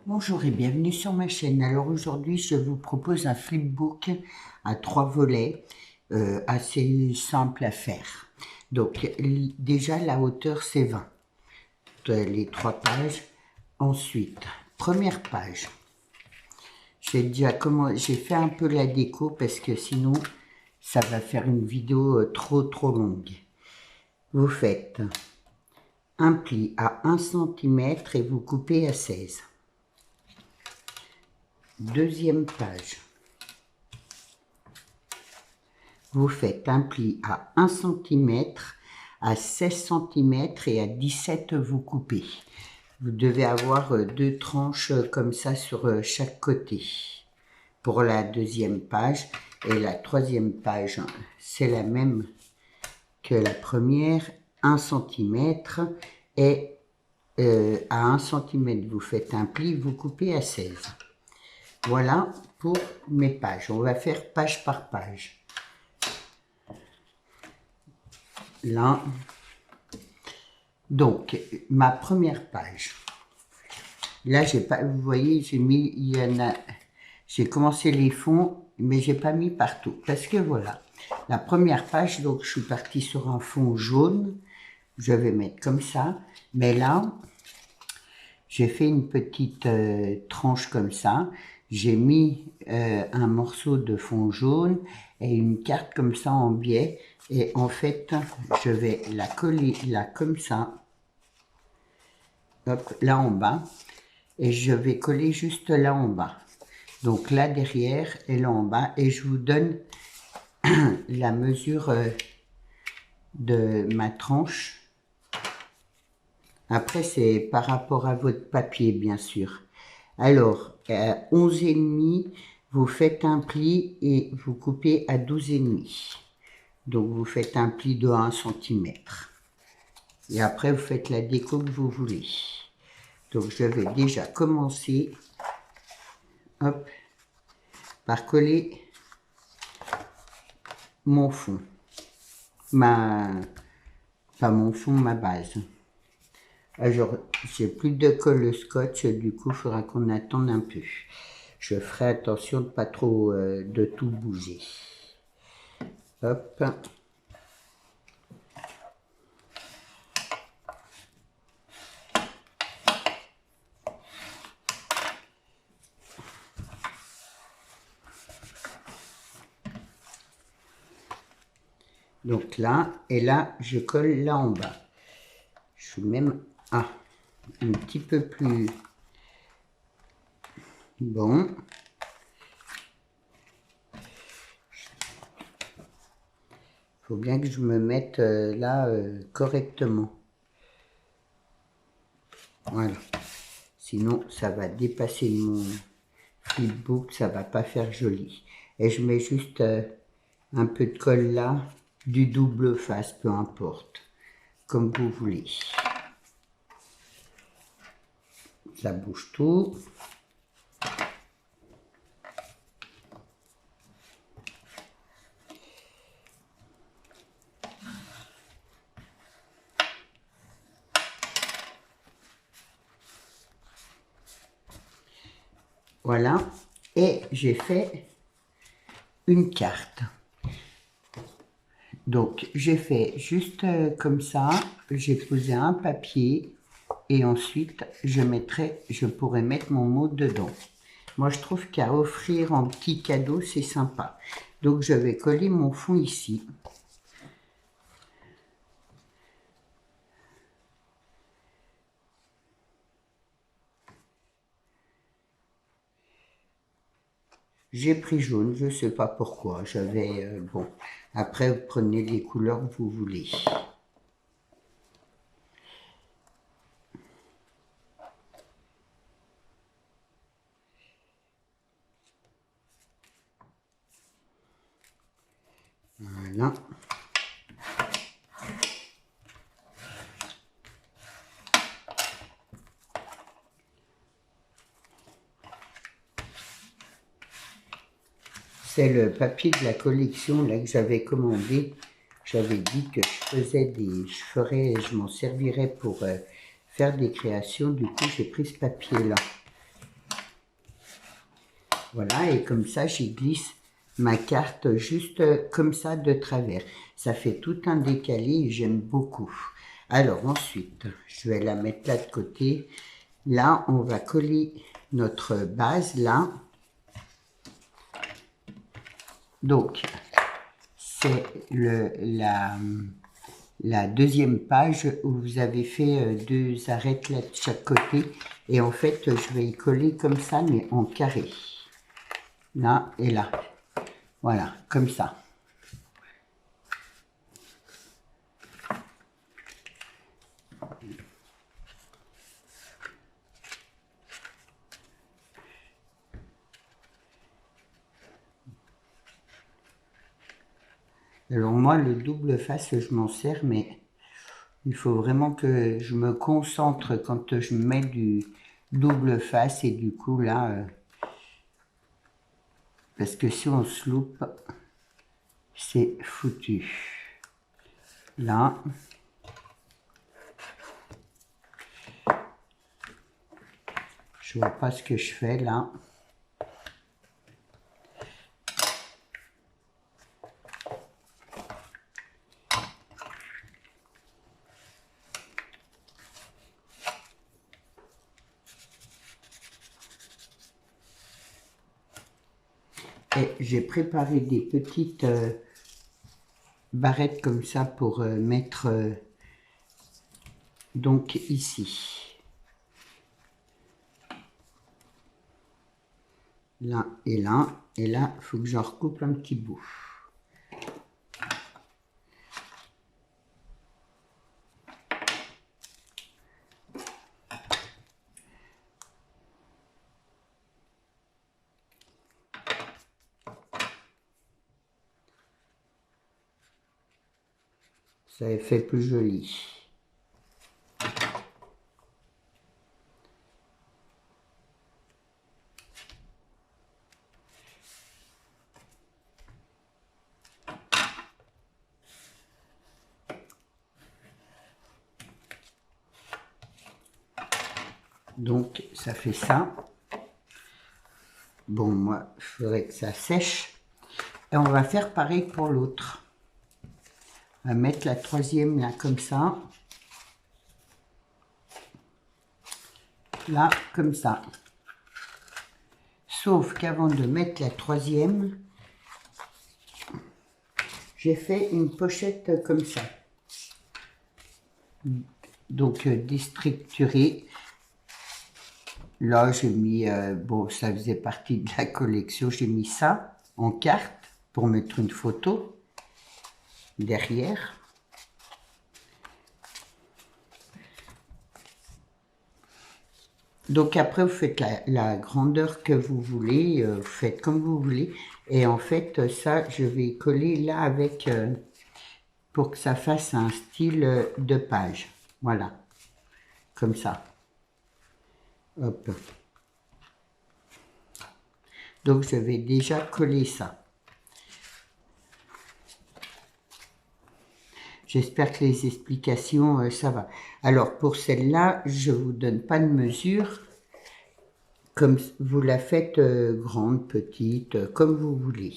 Bonjour et bienvenue sur ma chaîne. Alors aujourd'hui, je vous propose un flipbook à 3 volets assez simple à faire. Donc déjà la hauteur c'est 20, les 3 pages. Ensuite, première page, j'ai fait un peu la déco parce que sinon ça va faire une vidéo trop longue. Vous faites un pli à 1 cm et vous coupez à 16. Deuxième page. Vous faites un pli à 1 cm, à 16 cm et à 17 vous coupez. Vous devez avoir deux tranches comme ça sur chaque côté. Pour la deuxième page et la troisième page, c'est la même que la première, 1 cm et à 1 cm vous faites un pli, vous coupez à 16. Voilà pour mes pages. On va faire page par page. Là, donc ma première page. Là, j'ai pas, vous voyez, j'ai commencé les fonds, mais j'ai pas mis partout parce que voilà, la première page, donc je suis partie sur un fond jaune. Je vais mettre comme ça, mais là, j'ai fait une petite tranche comme ça. J'ai mis un morceau de fond jaune et une carte comme ça en biais. Et en fait, je vais la coller là comme ça, hop, là en bas. Et je vais coller juste là en bas. Donc là derrière et là en bas. Et je vous donne la mesure de ma tranche. Après, c'est par rapport à votre papier, bien sûr. Alors, 11,5, vous faites un pli et vous coupez à 12,5. Donc, vous faites un pli de 1 cm. Et après, vous faites la déco que vous voulez. Donc, je vais déjà commencer, hop, par coller mon fond. Pas mon fond, ma base. Alors, j'ai plus de colle scotch, du coup, il faudra qu'on attende un peu. Je ferai attention de pas trop de tout bouger. Hop. Donc là, et là, je colle là en bas. Je suis même un petit peu plus bon. Il faut bien que je me mette là correctement. Voilà. Sinon, ça va dépasser mon flipbook, ça va pas faire joli. Et je mets juste un peu de colle là, du double face, peu importe, comme vous voulez. Ça bouge tout. Voilà, et j'ai fait une carte. Donc, j'ai fait juste comme ça, j'ai posé un papier et ensuite je pourrais mettre mon mot dedans. Moi, je trouve qu'à offrir en petit cadeau, c'est sympa. Donc, je vais coller mon fond ici. J'ai pris jaune, je ne sais pas pourquoi. J'avais, bon, après, vous prenez les couleurs que vous voulez. Voilà. C'est le papier de la collection là, que j'avais commandé. J'avais dit que je m'en servirais pour faire des créations. Du coup, j'ai pris ce papier-là. Voilà, et comme ça, j'y glisse ma carte juste comme ça de travers. Ça fait tout un décalé et j'aime beaucoup. Alors ensuite, je vais la mettre là de côté. Là, on va coller notre base là. Donc, c'est la deuxième page où vous avez fait deux arêtes là de chaque côté. Et en fait, je vais y coller comme ça, mais en carré. Là et là. Voilà, comme ça. Alors moi, le double face, je m'en sers, mais il faut vraiment que je me concentre quand je mets du double face et du coup là, parce que si on se loupe, c'est foutu. Là. Je vois pas ce que je fais là. Et j'ai préparé des petites barrettes comme ça pour mettre donc ici. Là et là. Et là, il faut que j'en recoupe un petit bout. Ça fait plus joli. Donc, ça fait ça. Bon, moi, il faudrait que ça sèche. Et on va faire pareil pour l'autre. On va mettre la troisième là, comme ça. Là, comme ça. Sauf qu'avant de mettre la troisième, j'ai fait une pochette comme ça. Donc, déstructurée. Là, j'ai mis, bon, ça faisait partie de la collection, j'ai mis ça en carte pour mettre une photo derrière. Donc après, vous faites la grandeur que vous voulez, vous faites comme vous voulez. Et en fait, ça, je vais coller là avec, pour que ça fasse un style de page. Voilà, comme ça. Hop. Donc je vais déjà coller ça. J'espère que les explications, ça va. Alors pour celle-là, je ne vous donne pas de mesure. Comme vous la faites grande, petite, comme vous voulez.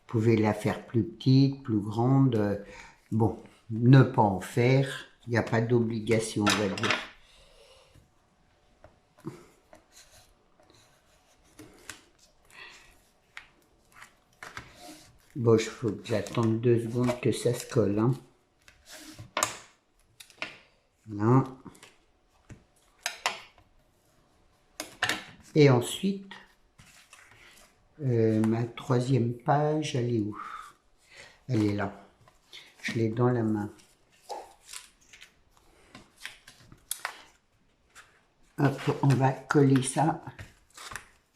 Vous pouvez la faire plus petite, plus grande. Bon, ne pas en faire. Il n'y a pas d'obligation, on va dire. Bon, il faut que j'attende 2 secondes que ça se colle. Hein. Là. Et ensuite, ma troisième page, elle est où? Elle est là. Je l'ai dans la main. Hop, on va coller ça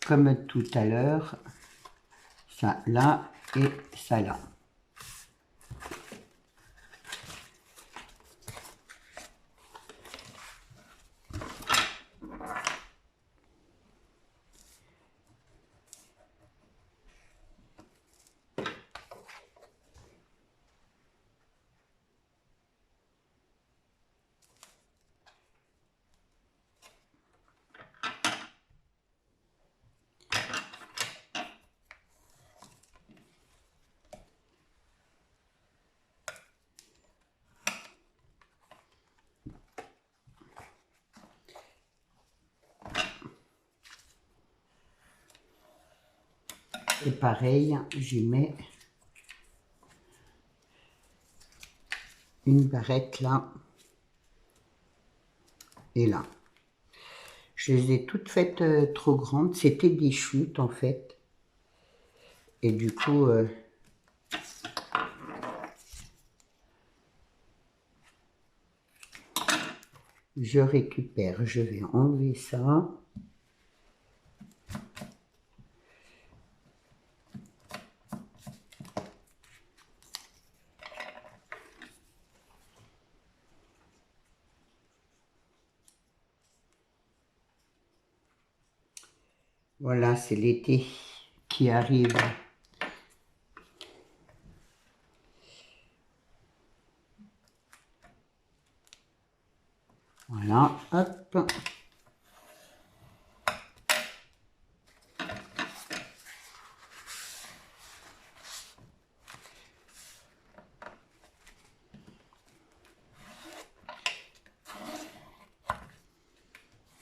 comme tout à l'heure. Ça là et ça là. Et pareil, j'y mets une barrette là et là. Je les ai toutes faites trop grandes. C'était des chutes en fait. Et du coup, je récupère. Je vais enlever ça. Voilà, c'est l'été qui arrive. Voilà, hop.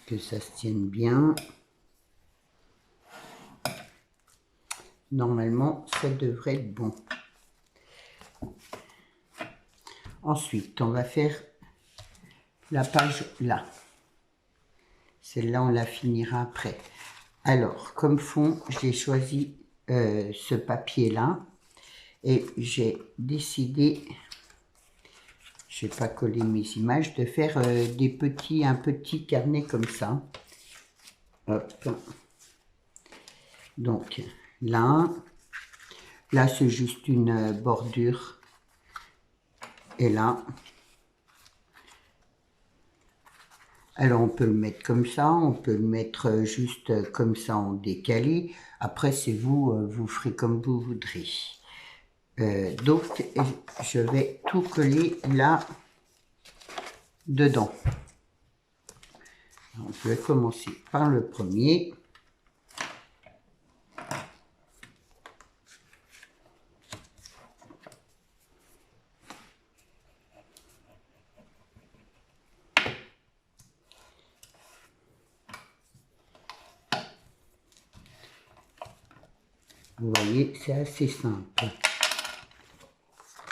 Que ça se tienne bien. Normalement, ça devrait être bon. Ensuite, on va faire la page là. Celle-là, on la finira après. Alors, comme fond, j'ai choisi ce papier-là. Et j'ai décidé, je n'ai pas collé mes images, de faire un petit carnet comme ça. Hop. Donc, là c'est juste une bordure. Et là, alors on peut le mettre comme ça, on peut le mettre juste comme ça en décalé. Après, c'est vous, vous ferez comme vous voudrez. Donc, je vais tout coller là, dedans. Alors, je vais commencer par le premier. Vous voyez, c'est assez simple.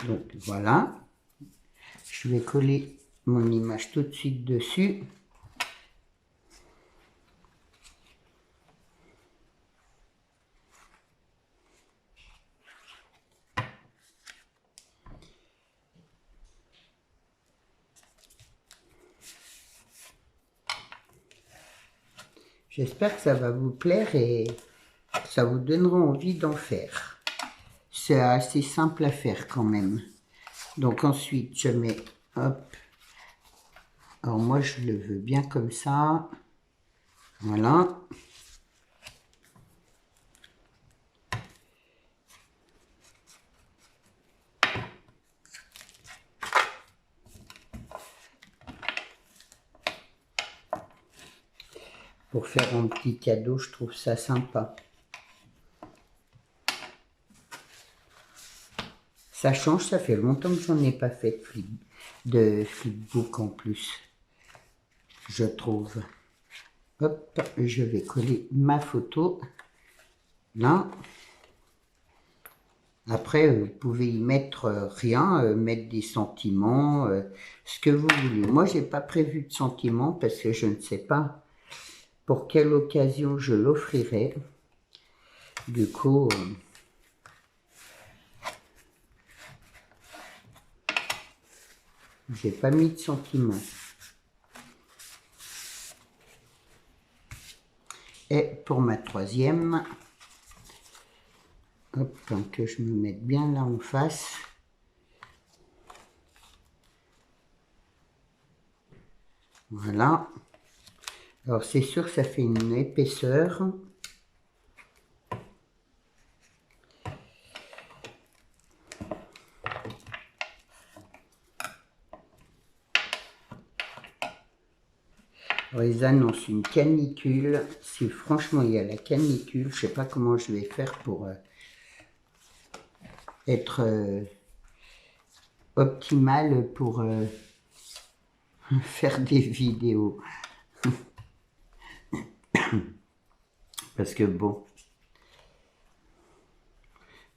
Donc voilà, je vais coller mon image tout de suite dessus. J'espère que ça va vous plaire et ça vous donnera envie d'en faire. C'est assez simple à faire quand même. Donc ensuite, je mets, hop, alors moi je le veux bien comme ça. Voilà. Pour faire un petit cadeau, je trouve ça sympa. Ça change, ça fait longtemps que j'en ai pas fait de flipbook en plus, je trouve. Hop, je vais coller ma photo là. Après, vous pouvez y mettre rien, mettre des sentiments, ce que vous voulez. Moi, j'ai pas prévu de sentiments parce que je ne sais pas pour quelle occasion je l'offrirai. Du coup, j'ai pas mis de sentiments. Et pour ma troisième, hop, que je me mette bien là en face. Voilà. Alors c'est sûr que ça fait une épaisseur. Alors, ils annoncent une canicule. Si franchement il y a la canicule, je ne sais pas comment je vais faire pour être optimal pour faire des vidéos. Parce que bon,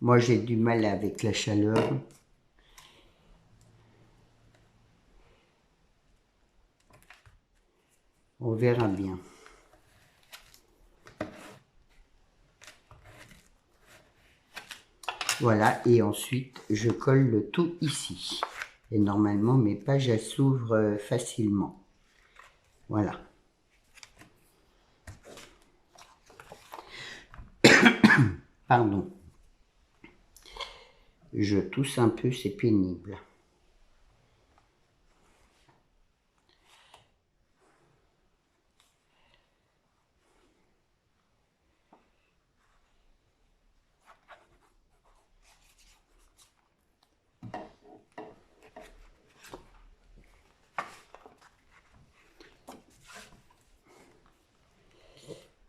Moi, j'ai du mal avec la chaleur. On verra bien. Voilà, et ensuite, je colle le tout ici. Et normalement, mes pages, elles s'ouvrent facilement. Voilà. Pardon. Je tousse un peu, c'est pénible.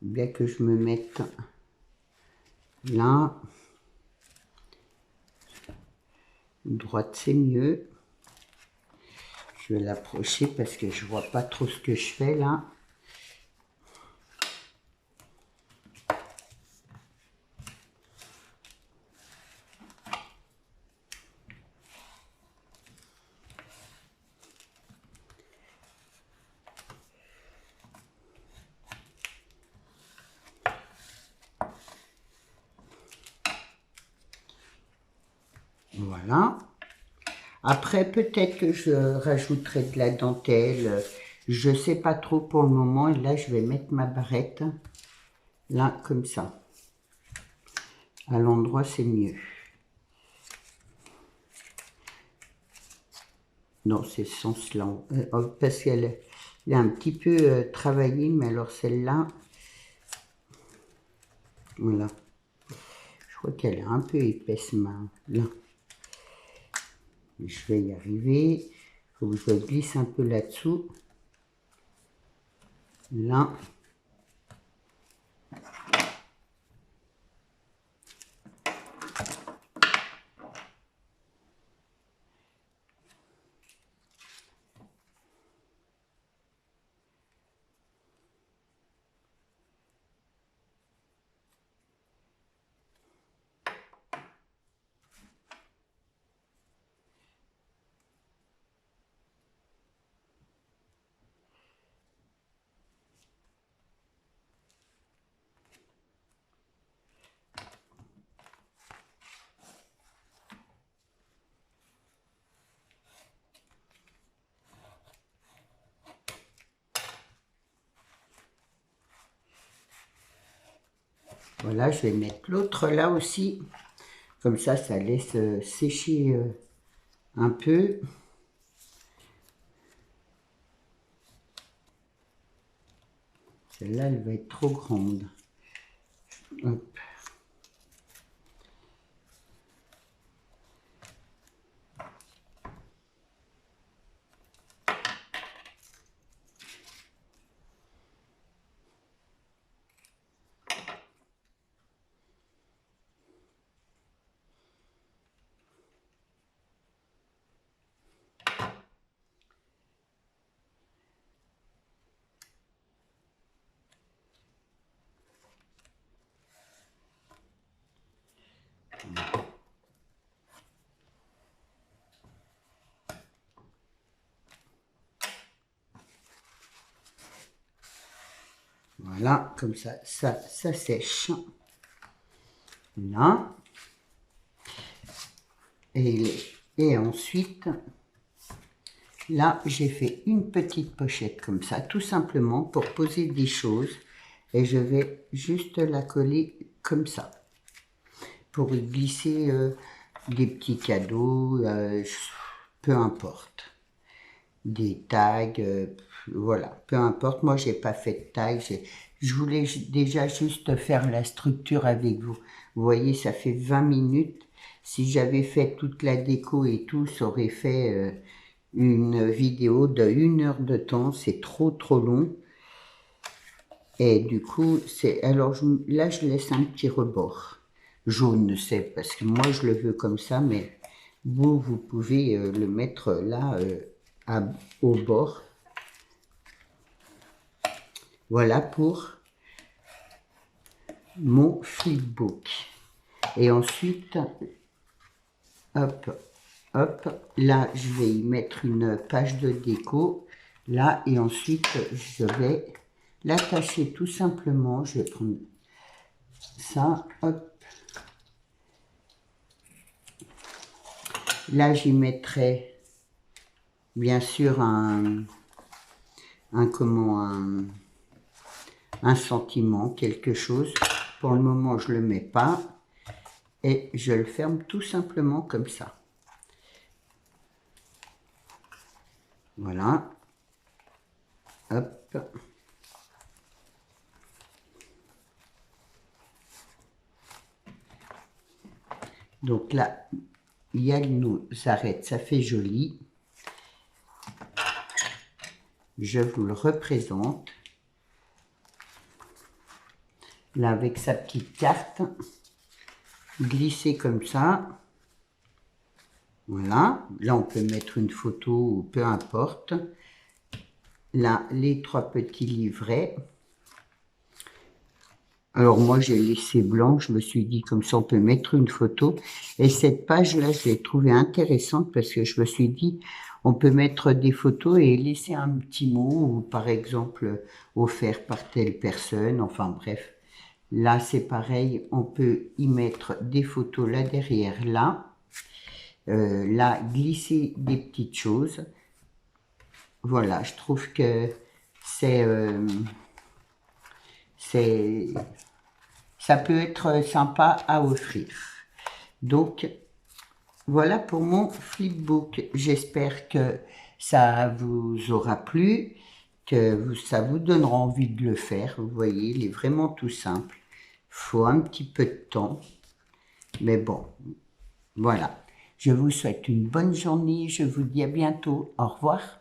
Bien que je me mette là. Droite, c'est mieux. Je vais l'approcher parce que je vois pas trop ce que je fais là. Voilà. Après, peut-être que je rajouterai de la dentelle. Je sais pas trop pour le moment. Et là, je vais mettre ma barrette. Là, comme ça. À l'endroit, c'est mieux. Non, c'est sans cela. Parce qu'elle est un petit peu travaillée. Mais alors, celle-là, voilà. Je crois qu'elle est un peu épaisse, là. Je vais y arriver. Il faut que je glisse un peu là-dessous. Là. Voilà, je vais mettre l'autre là aussi. Comme ça laisse sécher un peu. Celle-là, elle va être trop grande. Hop. Voilà, comme ça sèche. Là. Et ensuite, là, j'ai fait une petite pochette comme ça, tout simplement pour poser des choses. Et je vais juste la coller comme ça. Pour y glisser des petits cadeaux, peu importe. Des tags, voilà, peu importe. Moi, j'ai pas fait de tag. Je voulais déjà juste faire la structure avec vous. Vous voyez, ça fait 20 minutes. Si j'avais fait toute la déco et tout, ça aurait fait une vidéo de 1 heure de temps. C'est trop long. Et du coup, alors là, je laisse un petit rebord jaune, c'est parce que moi, je le veux comme ça, mais vous pouvez le mettre là, au bord. Voilà pour mon flipbook. Et ensuite, hop, hop, là, je vais y mettre une page de déco, là, et ensuite, je vais l'attacher tout simplement. Je vais prendre ça, hop. Là, j'y mettrai, bien sûr, un sentiment, quelque chose. Pour le moment, je ne le mets pas. Et je le ferme tout simplement comme ça. Voilà. Hop. Donc là, il nous arrête, ça fait joli. Je vous le représente. Là, avec sa petite carte, glisser comme ça. Voilà. Là, on peut mettre une photo ou peu importe. Là, les 3 petits livrets. Alors moi, j'ai laissé blanc. Je me suis dit, comme ça, on peut mettre une photo. Et cette page-là, je l'ai trouvée intéressante parce que je me suis dit, on peut mettre des photos et laisser un petit mot, ou par exemple, offert par telle personne. Enfin bref. Là, c'est pareil. On peut y mettre des photos là derrière, là. Là, glisser des petites choses. Voilà, je trouve que ça peut être sympa à offrir. Donc, voilà pour mon flipbook. J'espère que ça vous aura plu, que ça vous donnera envie de le faire. Vous voyez, il est vraiment tout simple. Il faut un petit peu de temps. Mais bon, voilà. Je vous souhaite une bonne journée. Je vous dis à bientôt. Au revoir.